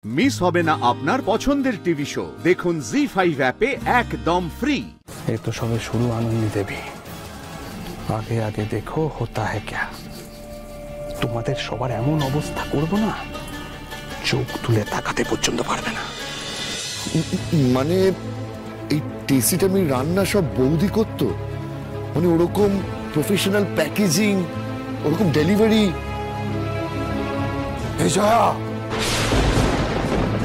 Miss হবে না আপনার পছন্দের টিভি শো। দেখুন জি5 অ্যাপে একদম ফ্রি। এই তো সবে শুরু আনন্দি দেবী, আগে আগে দেখো হোতা হ্যায় ক্যা। তোমাদের সবার এমন অবস্থা করব না, চোখ তুলে তাকাতে পর্যন্ত পারবে না। মানে এই টেস্টিটামি রান্না সব বৌদি করতো? মানে ওরকম প্রফেশনাল প্যাকেজিং, ওরকম ডেলিভারি? এই জয়া,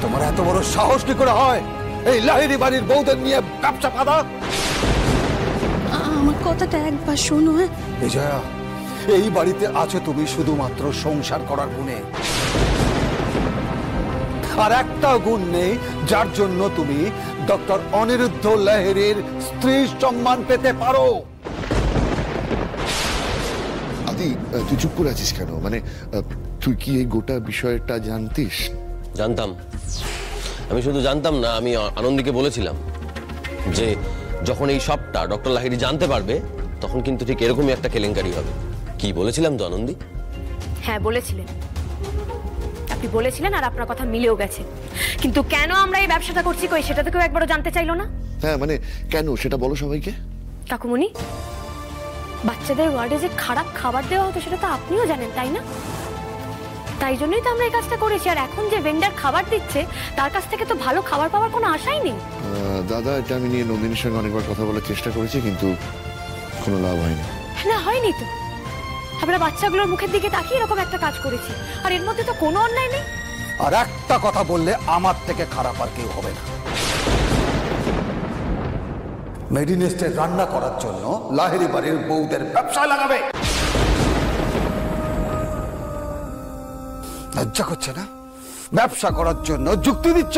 তোমার এত বড় সাহস কি করে হয় এই লাহিড়ী বাড়ির বউদের নিয়ে ব্যবসা বাঁধা? আমার কথাটা একবার শোনো। এই জয়া, এই বাড়িতে আছো তুমি শুধুমাত্র সংসার করার গুণে, আর একটা গুণ নেই যার জন্য তুমি ডক্টর অনিরুদ্ধ লাহিড়ীর স্ত্রীর সম্মান পেতে পারো। আদি, তুই চুপ করে আছিস কেন? মানে তুই কি এই গোটা বিষয়টা জানতিস? জানতাম। আমি শুধু জানতাম না, আমি আনন্দীকে বলেছিলাম যে যখন এই সবটা ডক্টর লাহিড়ী জানতে পারবে তখন কিন্তু ঠিক এরকমই একটা কেলেঙ্কারি হবে। কি বলেছিলাম তো আনন্দী? হ্যাঁ বলেছিলেন, আপনি বলেছিলেন, আর আপনার কথা মিলেও গেছে। কিন্তু কেন আমরা এই ব্যবসাটা করছি কই সেটা তো কেউ একবারও জানতে চাইলো না। হ্যাঁ মানে কেন সেটা বলো সবাইকে। কাকুমণি, বাচ্চাদের ওয়ার্ডে যে খারাপ খাবার দেওয়া হতো সেটা তো আপনিও জানেন, তাই না? তাই জন্যই তো আমরা এই কাজটা করেছি। আর এখন যে ভেন্ডার খাবার দিচ্ছে তার কাছ থেকে তো ভালো খাবার পাওয়ার কোনো আশাই নেই। দাদা, এটা আমি নিয়ে নন্দিনীর সঙ্গে অনেকবার কথা বলার চেষ্টা করেছি, কিন্তু কোনো লাভ হয়নি। না হয়নি তো, আমরা বাচ্চাগুলোর মুখের দিকে তাকিয়ে এরকম একটা কাজ করেছি, আর এর মধ্যে তো কোনো অন্যায় নেই। আর একটা কথা বললে আমার থেকে খারাপ আর কেউ হবে না। মেডিনেস্টে রান্না করার জন্য লাহিড়ী বাড়ির বউদের ব্যবসা লাগাবে। লজ্জা করছে না? ব্যবসা করার জন্য যুক্তি দিচ্ছ?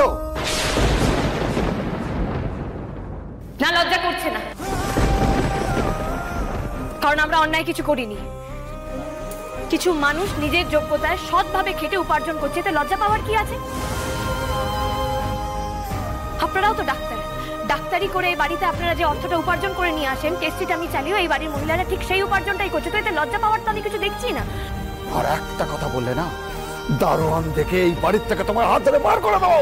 না, লজ্জা করছে না, কারণ আমরা অন্যায় কিছু করিনি। কিছু মানুষ নিজের যোগ্যতায় সৎভাবে খেটে উপার্জন করছে, এতে লজ্জা পাওয়ার কি আছে? আপনারাও তো ডাক্তার, ডাক্তারি করে এই বাড়িতে আপনারা যে অর্থটা উপার্জন করে নিয়ে আসেন, টেস্টিটা আমি চালিয়ে এই বাড়ির মহিলারা ঠিক সেই উপার্জনটাই করছে, তো এতে লজ্জা পাওয়ার তো আমি কিছু দেখছি না। আর একটা কথা বললে না, দারোয়ান দেখে এই বাড়ির থেকে তোমার হাত ধরে বার করে দাও।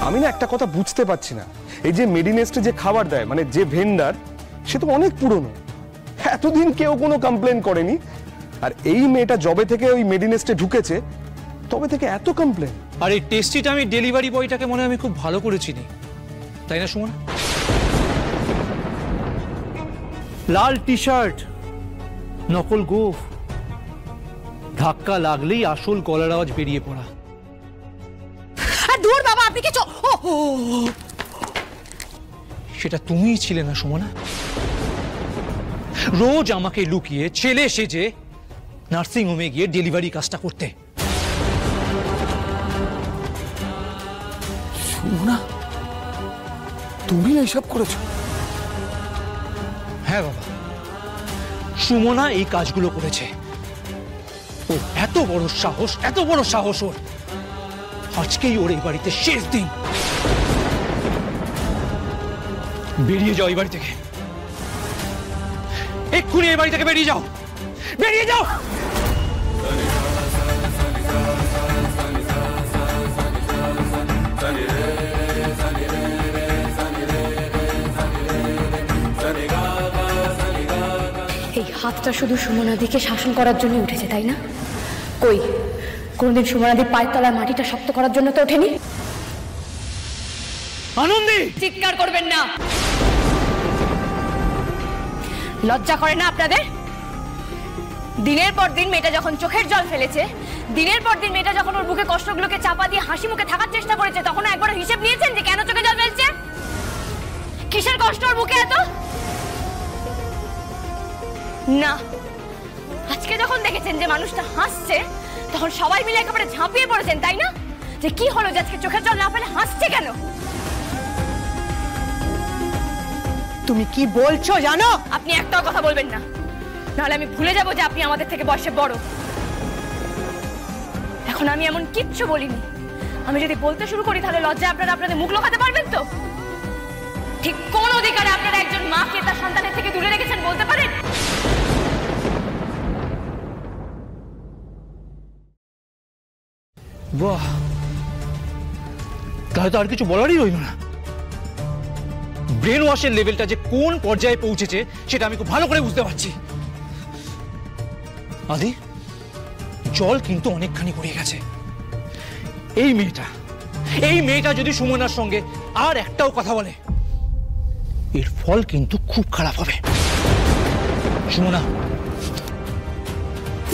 আমি না একটা কথা বুঝতে পারছি না, এই যে মেডিনেস্টে যে খাবার দেয়, মানে যে ভেন্ডার, সে তো অনেক পুরনো, এতদিন কেউ কোনো কমপ্লেন করেনি। আর এই মেয়েটা যবে থেকে ওই মেডিনেস্টে ঢুকেছে তবে থেকে এত কমপ্লেন। আর এই টেস্টিটা আমি ডেলিভারি বয়টাকে মনে হয় আমি খুব ভালো করে চিনি, তাই না সুমন? লাল টি শার্ট, নকল গোফ, ধাক্কা লাগলেই আসল গলার আওয়াজ বেরিয়ে পড়া। দূর বাবা, আপনি কি সেটা তুমিই ছিলে না সুমনা? রোজ আমাকে লুকিয়ে ছেলে সেজে নার্সিং হোমে গিয়ে ডেলিভারি কাজটা করতে। সুমনা, তুমি এইসব করেছো? হ্যাঁ বাবা, সুমনা এই কাজগুলো করেছে। ও এত বড় সাহস, এত বড় সাহস ওর! আজকেই ওর এই বাড়িতে শেষ দিন। বেরিয়ে যাও এই বাড়ি থেকে, এক্ষুনি এই বাড়ি থেকে বেরিয়ে যাও, বেরিয়ে যাও। এই হাতটা শুধু সুমনাদিকে শাসন করার জন্য উঠেছে, তাই না? কই কোনদিন সুমনাদির পায়ের তলার মাটিটা শক্ত করার জন্য তো ওঠেনি। আনন্দী, চিৎকার করবেন না, লজ্জা করে না আপনাদের? দিনের পর দিন মেয়েটা যখন চোখের জল ফেলেছে, দিনের পর দিন মেয়েটা যখন ওর বুকে কষ্টগুলোকে চাপা দিয়ে হাসি মুখে থাকার চেষ্টা করেছে, তখন একবার হিসেব নিয়েছেন যে কেন চোখে জল ফেলছে? কিসের কষ্ট ওর বুকে এত? না, আজকে যখন দেখেছেন যে মানুষটা হাসছে তখন সবাই মিলে একেবারে ঝাঁপিয়ে পড়েছেন, তাই না? যে কি হলো যে আজকে চোখের জল না ফেলে হাসছে কেন? তুমি কি বলছো জানো? আপনি একটাও কথা বলবেন না, নাহলে আমি ভুলে যাবো যে আপনি আমাদের থেকে বয়সে বড়। এখন আমি এমন কিচ্ছু বলিনি। আমি যদি বলতে শুরু করি তাহলে লজ্জায় আপনারা আপনাদের মুখ লুকাতে পারবেন তো? ঠিক কোন অধিকারে আপনারা একজন মাকে তার সন্তানের থেকে দূরে রেখেছেন বলতে পারেন? বাহ, তাহলে তো আর কিছু বলারই রইল না। ব্রেন ওয়াশের লেভেলটা যে কোন পর্যায়ে পৌঁছেছে সেটা আমি খুব ভালো করে বুঝতে পারছি। আদি, জল কিন্তু অনেকখানি গড়িয়ে গেছে। এই মেয়েটা যদি সুমনার সঙ্গে আর একটাও কথা বলে, এর ফল কিন্তু খুব খারাপ হবে। সুমনা,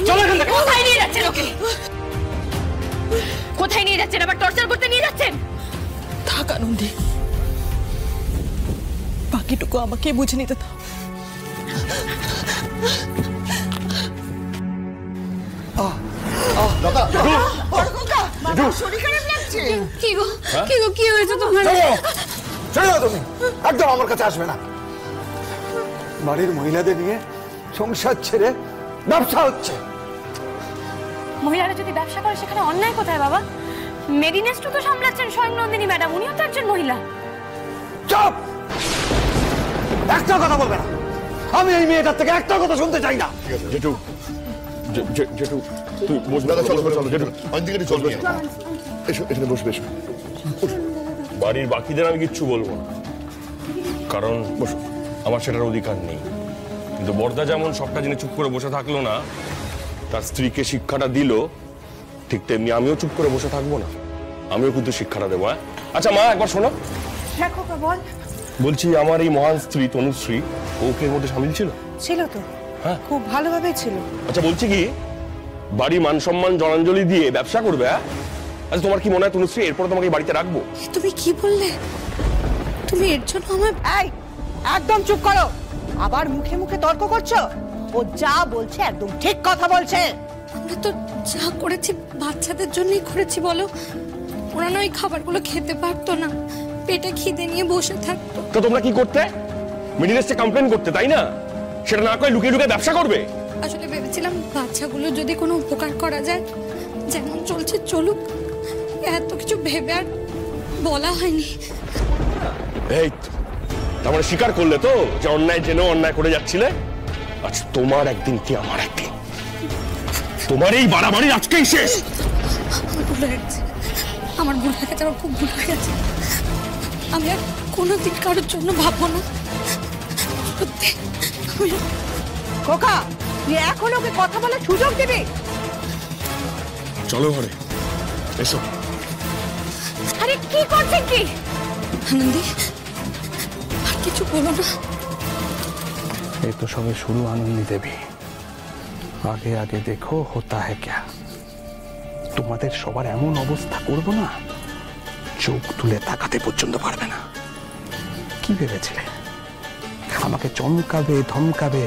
চলো এখান থেকে। কোথায় নিয়ে যাচ্ছেন ওকে? কোথায় নিয়ে যাচ্ছেন? আবার টর্চার করতে নিয়ে যাচ্ছেন? থাক আনন্দী, বাকিটুকু আমাকে বুঝে নিতে দাও। কি গো, কি হয়েছে তোমার? ছেড়ে দাও তুমি, একদম আমার কাছে আসবে না। বাড়ির মহিলাদের নিয়ে সংসার ছেড়ে ব্যবসা হচ্ছে। মহিলারা যদি ব্যবসা করে সেখানে অন্যায় কোথায় বাবা? মেডিনেস্টও তো সামলাচ্ছেন স্বয়ং নন্দিনী ম্যাডাম, উনিও তো একজন মহিলা। চুপ, একটা কথা বলবে না। আমি এই মেয়েটার থেকে একটা কথা শুনতে চাই না। জেঠু জেঠু তুই বসবে? চলো চলো জেঠু, অন্তিকে চলবে। এসো, এখানে বসবে, এসো। বাড়ির বাকিদের আমি কিচ্ছু বলবো না, কারণ আমার সেটার অধিকার নেই। কিন্তু বর্দা যেমন সবটা জেনে চুপ করে বসে থাকলো না, তার স্ত্রীকে শিক্ষাটা দিল, ঠিক তেমনি আমিও চুপ করে বসে থাকবো না, আমিও কিন্তু শিক্ষাটা দেবো। আচ্ছা মা, একবার শোনো। বলছি, আমার এই মহান স্ত্রী তনুশ্রী, ওকে এর মধ্যে সামিল ছিল? ছিল তো, হ্যাঁ, খুব ভালোভাবে ছিল। আচ্ছা বলছি কি, বাড়ি মান সম্মান জলাঞ্জলি দিয়ে ব্যবসা করবে? আচ্ছা তোমার কি মনে হয় তনুশ্রী এরপর তোমাকে এই বাড়িতে রাখবো? তুমি কি বললে? তুমি এর জন্য আমার... এই, একদম চুপ করো। আবার মুখে মুখে তর্ক করছো? ও যা বলছে একদম ঠিক কথা বলছে। আমরা তো যা করেছি বাচ্চাদের জন্যই করেছি বলো। ওরা নয় খাবারগুলো খেতে পারতো না, পেটে খিদে নিয়ে বসে থাকতো। তো তোমরা কি করতে? মিডিলেস্টে কমপ্লেন করতে, তাই না? সেটা না করে লুকিয়ে লুকিয়ে ব্যবসা করবে। আসলে ভেবেছিলাম বাচ্চাগুলো যদি কোনো উপকার করা যায়, যেমন চলছে চলুক, এত কিছু ভেবে আর বলা হয়নি। এই তো, তার মানে স্বীকার করলে তো যে অন্যায় জেনেও অন্যায় করে যাচ্ছিলে। আচ্ছা তোমার একদিন কি আমার একদিন, তোমার এই বাড়াবাড়ি আজকেই শেষ। আমার ভুল হয়ে গেছে, আমার ভুল হয়ে গেছে, আমার খুব ভুল হয়ে গেছে। আমি আর কোনোদিন কারোর জন্য ভাববো না, সত্যি। খোকা, তুই এখন ওকে কথা বলার সুযোগ দিবি? চলো ঘরে, এসো। আরে কি করছেন কি? আনন্দি, আর কিছু বলো না। এই তো সবে শুরু আনন্দি দেবী, আগে আগে দেখো হোতা হ্যায় ক্যা। তোমাদের সবার এমন অবস্থা করব না, চোখ তুলে তাকাতে পর্যন্ত পারবে না। কি ভেবেছিলে আমাকে চমকাবে ধমকাবে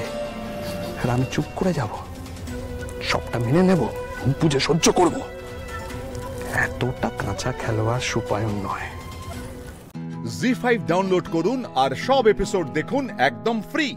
আর আমি চুপ করে যাব, সবটা মেনে নেব, বুঝে সহ্য করব? এতটা কাঁচা খেলোয়াড় সুপায়ন নয়। জি5 ডাউনলোড করুন আর সব এপিসোড দেখুন একদম ফ্রি।